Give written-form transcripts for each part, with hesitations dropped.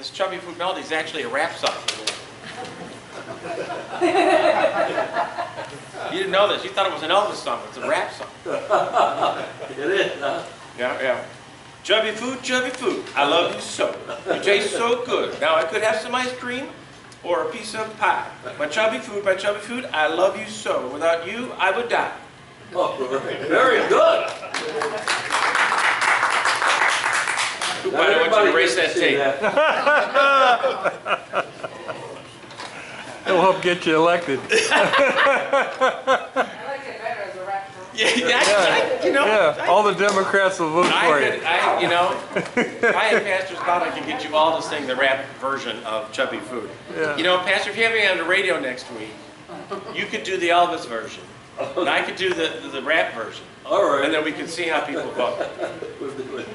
this Chubby Food Melody is actually a rap song. You didn't know this. You thought it was an Elvis song. It's a rap song. It is, huh? Yeah, yeah. Chubby food, I love you so. You taste so good. Now I could have some ice cream or a piece of pie. My chubby food, I love you so. Without you, I would die. Oh, very good. I want you to erase that tape. It'll help get you elected. Yeah, all the Democrats will vote for you. If I had Pastor's thought I could get you all to sing the rap version of Chubby Food. Yeah. You know, Pastor, if you have me on the radio next week, you could do the Elvis version, and I could do the rap version. All right. And then we can see how people vote. We'll do it.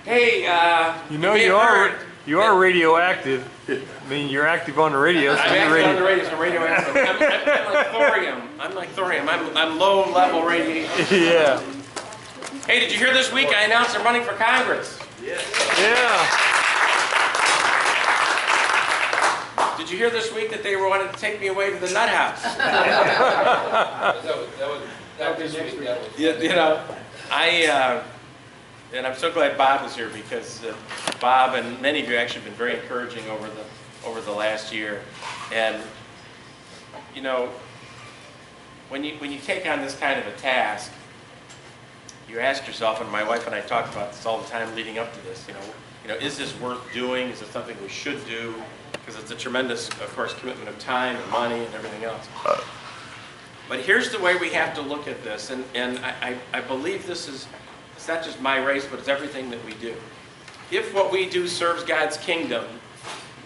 Hey, You know you are radioactive. I mean, you're active on the radio. So I'm active on the radio, so radioactive. I'm like thorium. I'm like thorium. I'm low-level radiation. Yeah. Hey, did you hear this week I announced I'm running for Congress? Yeah. Did you hear this week that they wanted to take me away to the nut house? That was this week. You know, and I'm so glad Bob is here because Bob and many of you actually have been very encouraging over the last year. And you know, when you take on this kind of a task, you ask yourself, and my wife and I talk about this all the time leading up to this. You know, is this worth doing? Is it something we should do? Because it's a tremendous, of course, commitment of time and money and everything else. But here's the way we have to look at this, and I believe this is. It's not just my race, but it's everything that we do. If what we do serves God's kingdom,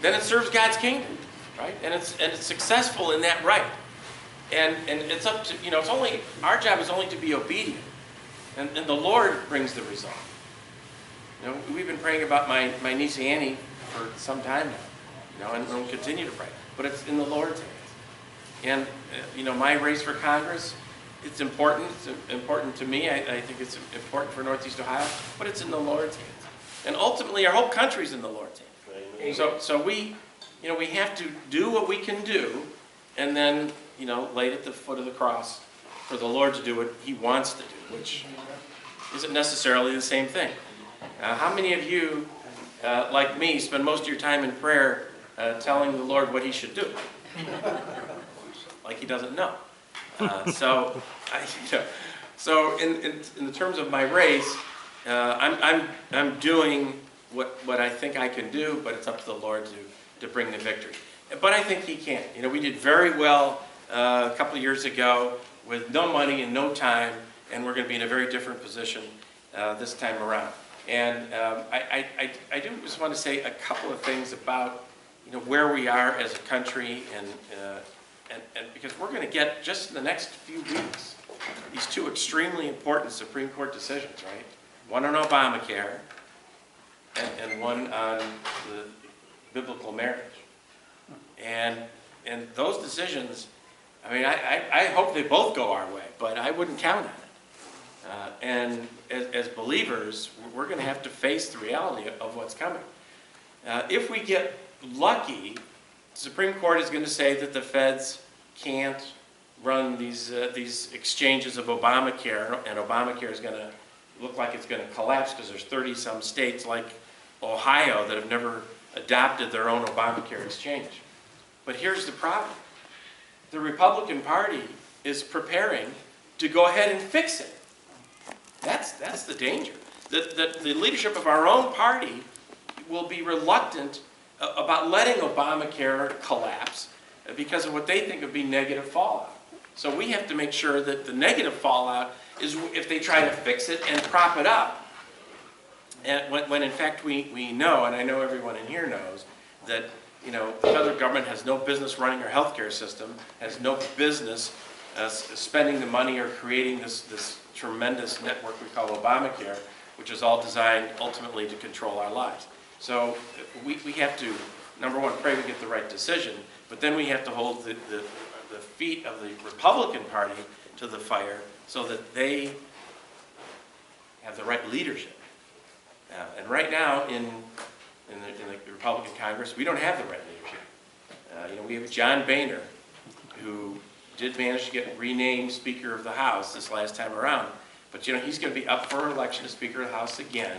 then it serves God's kingdom, right? And it's successful in that right. And it's up to, it's only, our job is only to be obedient. And the Lord brings the result. We've been praying about my niece Annie for some time now, and we'll continue to pray. But it's in the Lord's hands. And, my race for Congress, it's important. It's important to me. I think it's important for Northeast Ohio, but it's in the Lord's hands. And ultimately, our whole country's in the Lord's hands. So we have to do what we can do, and then, lay it at the foot of the cross for the Lord to do what He wants to do, which isn't necessarily the same thing. How many of you, like me, spend most of your time in prayer telling the Lord what He should do? Like He doesn't know. So in the terms of my race, I'm doing what I think I can do, but it's up to the Lord to bring the victory. But I think He can. We did very well a couple of years ago with no money and no time, and we're going to be in a very different position this time around. And I do just want to say a couple of things about where we are as a country and because we're going to get, just in the next few weeks, these two extremely important Supreme Court decisions, right? One on Obamacare and one on the biblical marriage. And those decisions, I hope they both go our way, but I wouldn't count on it. And as believers, we're going to have to face the reality of what's coming. If we get lucky, the Supreme Court is going to say that the feds can't run these exchanges of Obamacare, and Obamacare is going to look like it's going to collapse because there's 30-some states like Ohio that have never adopted their own Obamacare exchange. But here's the problem. The Republican Party is preparing to go ahead and fix it. That's the danger. The leadership of our own party will be reluctant about letting Obamacare collapse because of what they think would be negative fallout. So we have to make sure that the negative fallout is if they try to fix it and prop it up. And when in fact we know, and I know everyone in here knows, that the federal government has no business running our healthcare system, has no business spending the money or creating this tremendous network we call Obamacare, which is all designed ultimately to control our lives. So we have to, number one, pray we get the right decision, but then we have to hold the feet of the Republican Party to the fire so that they have the right leadership. And right now, in Republican Congress, we don't have the right leadership. We have John Boehner, who did manage to get renamed Speaker of the House this last time around. But he's going to be up for election as Speaker of the House again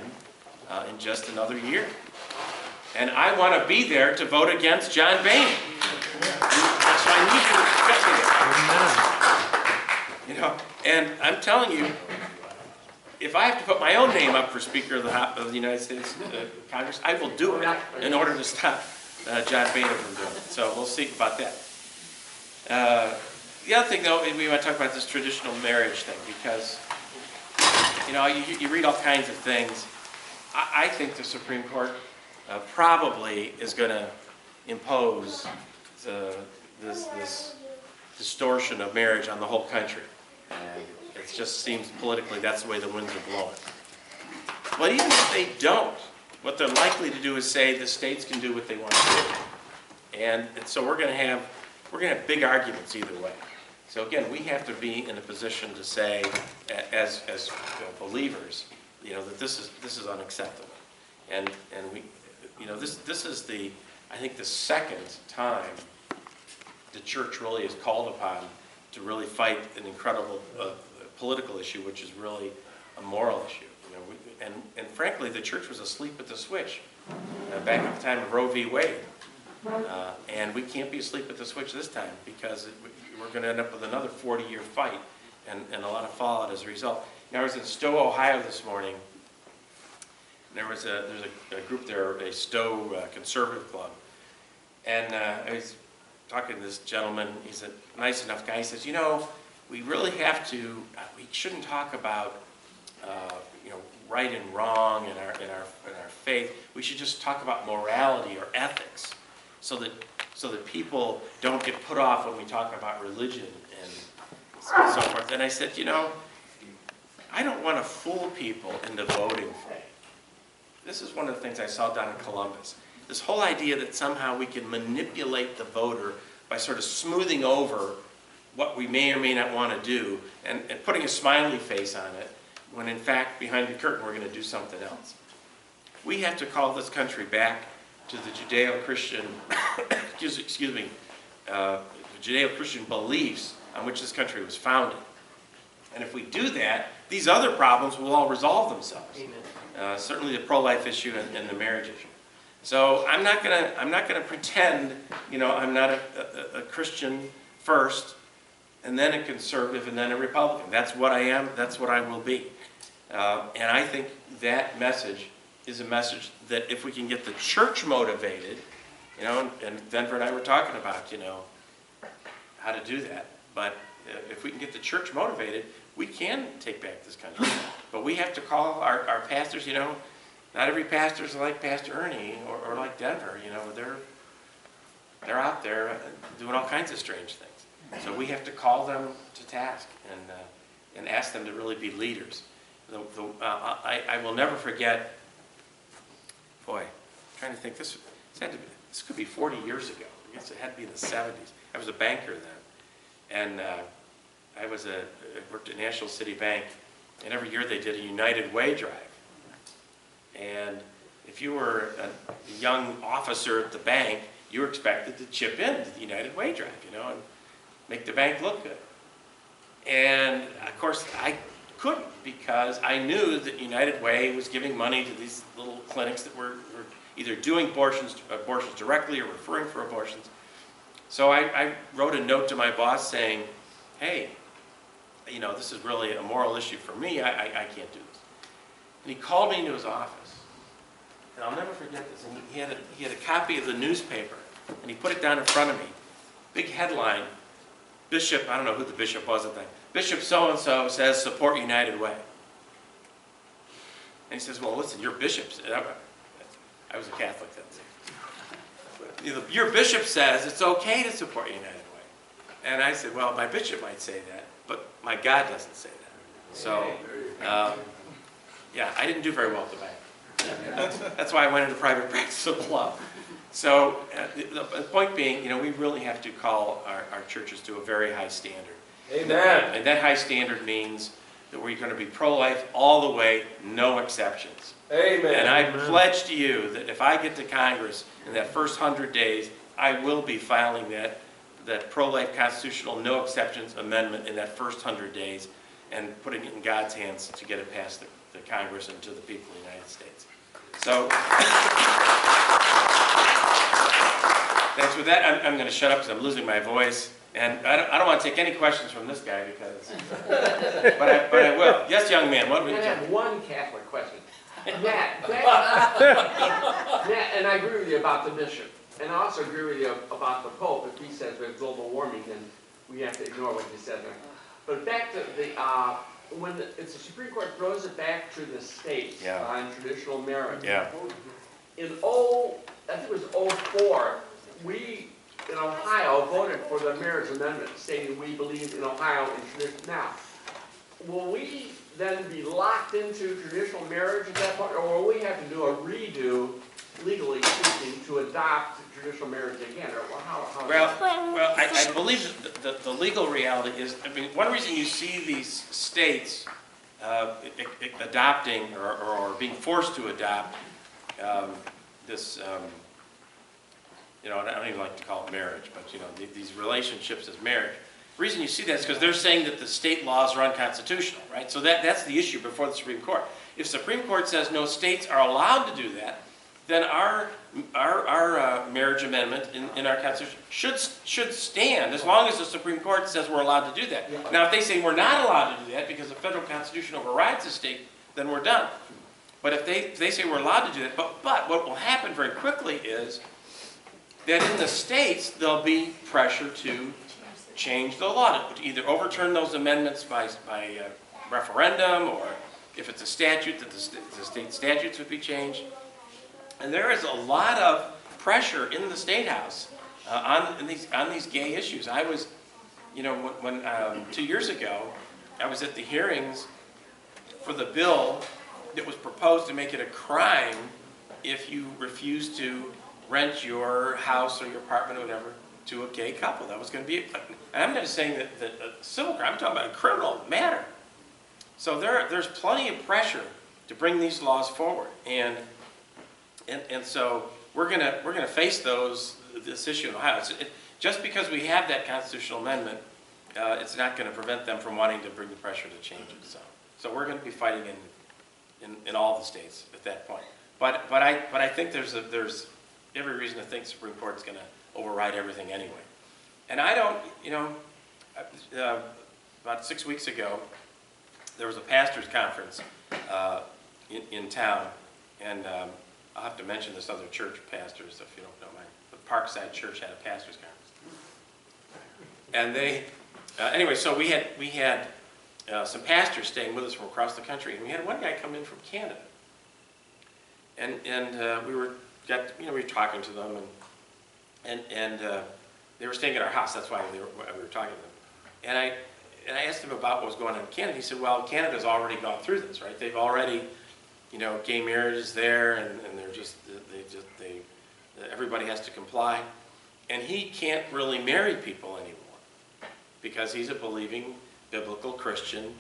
in just another year. And I want to be there to vote against John Boehner. So I need you to respect me. And I'm telling you, if I have to put my own name up for Speaker of the United States Congress, I will do it in order to stop John Boehner from doing it. So we'll see about that. The other thing, though, we want to talk about this traditional marriage thing, because you read all kinds of things. I think the Supreme Court probably is going to impose this distortion of marriage on the whole country. And it just seems politically that's the way the winds are blowing. But even if they don't, what they're likely to do is say the states can do what they want to do. And so we're going to have big arguments either way. So again, we have to be in a position to say, as believers, that this is unacceptable. And we, this is I think the second time the church really is called upon to really fight an incredible political issue, which is really a moral issue. And frankly, the church was asleep at the switch back at the time of Roe v. Wade. And we can't be asleep at the switch this time, because we're going to end up with another 40-year fight and a lot of fallout as a result. Now, I was in Stowe, Ohio this morning. And there's a group there, a Stowe conservative club. And I was talking to this gentleman. He's a nice enough guy. He says, we really have to, we shouldn't talk about right and wrong in our faith. We should just talk about morality or ethics, so that people don't get put off when we talk about religion and so forth. And I said, I don't want to fool people into voting for me. This is one of the things I saw down in Columbus. This whole idea that somehow we can manipulate the voter by sort of smoothing over what we may or may not want to do and putting a smiley face on it, when in fact behind the curtain we're going to do something else. We have to call this country back to the Judeo-Christian, Judeo-Christian beliefs on which this country was founded. And if we do that, these other problems will all resolve themselves. Certainly the pro-life issue and the marriage issue. So I'm not gonna pretend, I'm not a Christian first, and then a conservative, and then a Republican. That's what I am. That's what I will be. And I think that message is a message that if we can get the church motivated, and Denver and I were talking about, how to do that. But if we can get the church motivated, we can take back this country. But we have to call our pastors, not every pastor is like Pastor Ernie or like Denver, they're out there doing all kinds of strange things. So we have to call them to task and ask them to really be leaders. I will never forget, boy, I'm trying to think, this could be 40 years ago. I guess it had to be in the 70s. I was a banker then. And I worked at National City Bank, and every year they did a United Way drive. And if you were a young officer at the bank, you were expected to chip in to the United Way drive, and make the bank look good. And of course, I couldn't, because I knew that United Way was giving money to these little clinics that were either doing abortions directly or referring for abortions. So I wrote a note to my boss saying, hey, this is really a moral issue for me. I can't do this. And he called me into his office. And I'll never forget this. And he had a copy of the newspaper, and he put it down in front of me. Big headline, Bishop, I don't know who the bishop was at the time, Bishop so-and-so says support United Way. And he says, well, listen, your bishop, I was a Catholic then. Your bishop says it's okay to support United Way. And I said, well, my bishop might say that, but my God doesn't say that. So, yeah, I didn't do very well at the bank. That's why I went into private practice of law. So the point being, we really have to call our churches to a very high standard. Amen. And that high standard means that we're going to be pro-life all the way, no exceptions. Amen. And I Amen. pledge to you that if I get to Congress in that first 100 days, I will be filing that pro-life constitutional no exceptions amendment in that first 100 days and putting it in God's hands to get it past the Congress and to the people of the United States. So, thanks. With that, I'm going to shut up because I'm losing my voice. And I don't want to take any questions from this guy because, but I will. Yes, young man, what would you I tell have one Catholic question. Matt, and I agree with you about the mission. And I also agree with you about the Pope. If he says we have global warming, then we have to ignore what he said there. But back to it's the Supreme Court throws it back to the states on traditional marriage. Yeah. In I think it was 04, we in Ohio voted for the marriage amendment stating we believe in Ohio in tradition. Now, will we then be locked into traditional marriage at that point, or will we have to do a redo, legally speaking, to adopt traditional marriage again? Or how Well, I believe that the legal reality is, I mean, one reason you see these states adopting or being forced to adopt this, I don't even like to call it marriage, but these relationships as marriage. The reason you see that is because they're saying that the state laws are unconstitutional, right? So that's the issue before the Supreme Court. If the Supreme Court says no states are allowed to do that, then our marriage amendment in our Constitution should stand as long as the Supreme Court says we're allowed to do that. Now, if they say we're not allowed to do that because the federal Constitution overrides the state, then we're done. But if they say we're allowed to do that, but what will happen very quickly is that in the states there'll be pressure to change the law, to either overturn those amendments by referendum, or if it's a statute, that the state statutes would be changed. And there is a lot of pressure in the State House on these gay issues. I was, when 2 years ago, I was at the hearings for the bill that was proposed to make it a crime if you refuse to rent your house or your apartment or whatever to a gay couple. That was going to be, and I'm not saying that a civil crime, I'm talking about a criminal matter. So there's plenty of pressure to bring these laws forward, and so we're gonna face this issue in Ohio. Just because we have that constitutional amendment, it's not going to prevent them from wanting to bring the pressure to change it. So we're going to be fighting in all the states at that point. But I think there's every reason to think the Supreme Court's going to override everything anyway. And I don't, about 6 weeks ago, there was a pastors' conference in town, and I'll have to mention this other church pastors if you don't know mine. The Parkside Church had a pastors' conference, and they, anyway. So we had some pastors staying with us from across the country, and we had one guy come in from Canada, and we were talking to them, and they were staying at our house. That's why we were talking to them, and I asked him about what was going on in Canada. He said, well, Canada's already gone through this, right? They've already, gay marriage is there, and everybody has to comply. And he can't really marry people anymore because he's a believing biblical Christian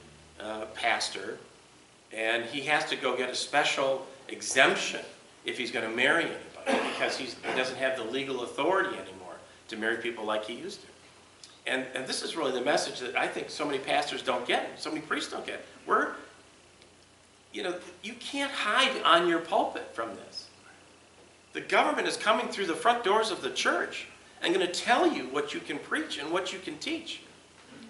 pastor, and he has to go get a special exemption if he's going to marry anybody because he doesn't have the legal authority anymore to marry people like he used to. And this is really the message that I think so many pastors don't get, so many priests don't get. You can't hide on your pulpit from this. The government is coming through the front doors of the church and going to tell you what you can preach and what you can teach.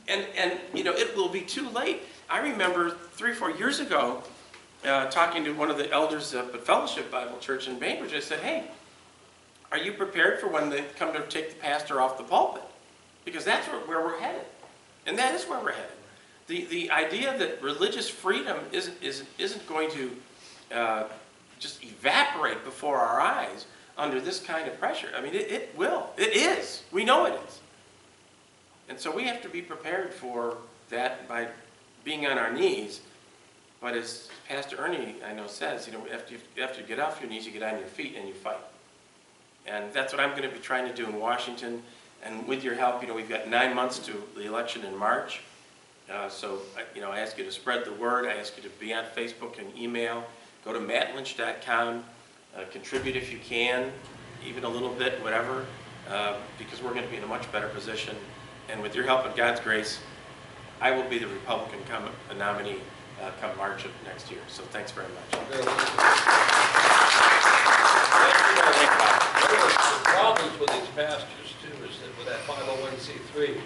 And it will be too late. I remember 3 or 4 years ago talking to one of the elders up at Fellowship Bible Church in Bainbridge. I said, hey, are you prepared for when they come to take the pastor off the pulpit? Because that's where we're headed. And that is where we're headed. The idea that religious freedom isn't going to just evaporate before our eyes under this kind of pressure. I mean, it will. It is. We know it is. And so we have to be prepared for that by being on our knees. But as Pastor Ernie, I know, says, after you get off your knees, you get on your feet and you fight. And that's what I'm going to be trying to do in Washington. And with your help, we've got 9 months to the election in March. I ask you to spread the word. I ask you to be on Facebook and email. Go to mattlynch.com. Contribute if you can, even a little bit, whatever, because we're going to be in a much better position. And with your help and God's grace, I will be the Republican nominee come March of next year. So thanks very much. One of the problems with these pastors too is that with that 501c3,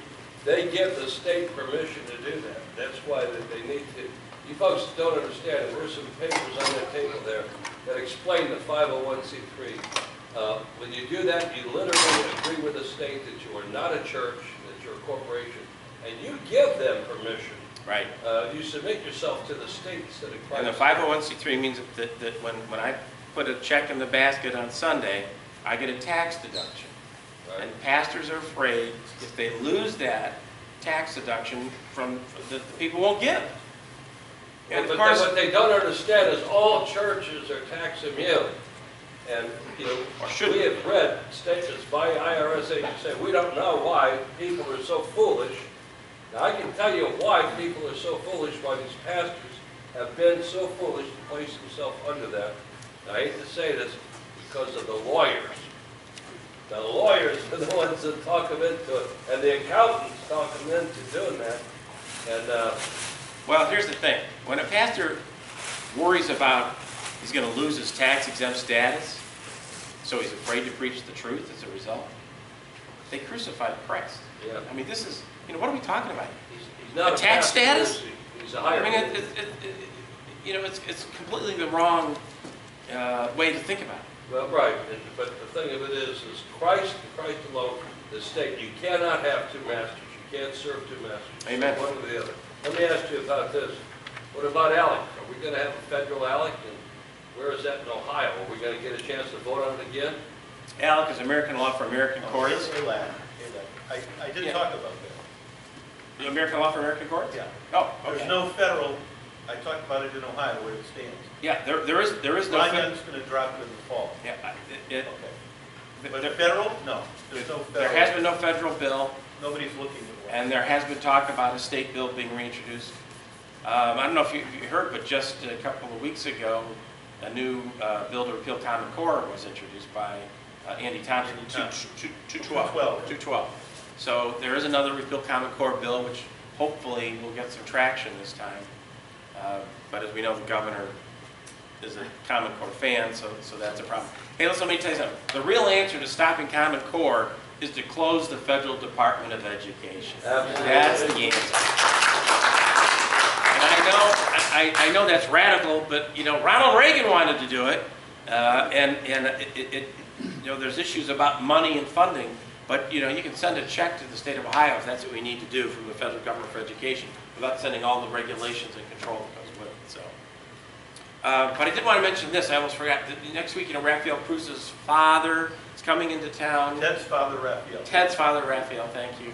they give the state permission to do that. That's why they need to. You folks don't understand it. There's some papers on that table there that explain the 501c3. When you do that, you literally agree with the state that you are not a church, that you're a corporation, and you give them permission. Right. You submit yourself to the state instead of Christ. And the 501c3 means that when I put a check in the basket on Sunday, I get a tax deduction. Right. And pastors are afraid if they lose that tax deduction from the people won't give. And But of course, what they don't understand is all churches are tax immune. And, or should we have read statements by IRS agents saying, we don't know why people are so foolish. Now, I can tell you why people are so foolish, why these pastors have been so foolish to place themselves under that. Now, I hate to say this, because of the lawyers. The lawyers are the ones that talk them into it, and the accountants talk them into doing that. And well, here's the thing. When a pastor worries about he's going to lose his tax-exempt status, so he's afraid to preach the truth as a result, they crucified Christ. yeah, I mean, this is, what are we talking about? he's not A a tax pastor, status? is he? He's a higher. I mean, it's completely the wrong way to think about it. Well, right, but the thing of it is Christ and Christ alone, the state, you cannot have two masters. You can't serve two masters. Amen. One or the other. Let me ask you about this. What about ALEC? Are we going to have a federal ALEC? And where is that in Ohio? Are we going to get a chance to vote on it again? ALEC is American Law for American Courts. I did Yeah. talk about that. The American Law for American Courts? Yeah. Oh, okay. There's no federal, I talked about it in Ohio where it stands. Yeah, there is no Lyman's going to drop it in the fall. Yeah, Okay. But federal? No. There's no there federal. has been no federal bill, Nobody's looking at one. and there has been talk about a state bill being reintroduced. I don't know if you heard, but just a couple of weeks ago, a new bill to repeal Common Core was introduced by Andy Thompson, 212. So there is another repeal Common Core bill, which hopefully will get some traction this time. But as we know, the governor is a Common Core fan, so that's a problem. Hey, listen, let me tell you something. The real answer to stopping Common Core is to close the Federal Department of Education. Absolutely. That's the answer. And I know that's radical, but Ronald Reagan wanted to do it, and there's issues about money and funding, but you can send a check to the state of Ohio if that's what we need to do from the federal government for education, without sending all the regulations and control that goes with it. So, but I did want to mention this. I almost forgot. Next week, Raphael Cruz's father is coming into town. Ted's father, Raphael. Ted's father, Raphael, thank you.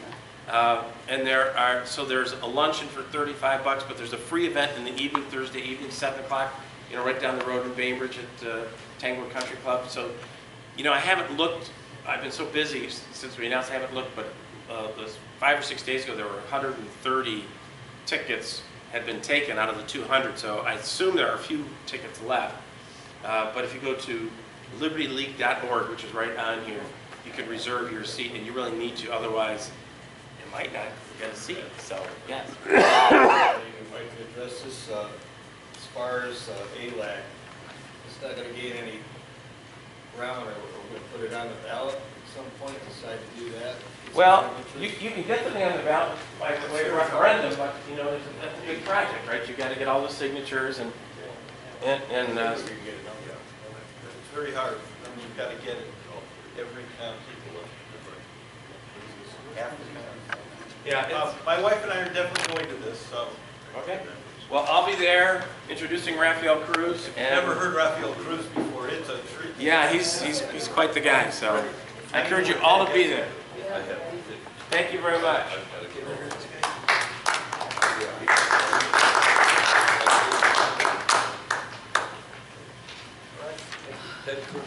And there's a luncheon for $35, but there's a free event in the evening, Thursday evening, 7 o'clock, right down the road in Bainbridge at Tanglewood Country Club. So, I haven't looked, I've been so busy since we announced I haven't looked, but 5 or 6 days ago, there were 130 tickets had been taken out of the 200, so I assume there are a few tickets left. But if you go to libertyleague.org, which is right on here, you can reserve your seat, and you really need to, otherwise you might not get a seat. So, yes. You'd like to address this as far as ALAC. It's not going to gain any ground, or we'll put it on the ballot at some point, decide to do that. Well, you can get the thing on the ballot by way of referendum, but that's a big project, right? You've got to get all the signatures and It's very hard. You've got to get it every county. Half the county. yeah. My wife and I are definitely going to this, so. Okay. Well, I'll be there introducing Raphael Cruz. I've And never heard Raphael Cruz before. It's a treat. yeah, he's quite the guy. So I encourage you all to be there. Thank you very much. Ted Cruz.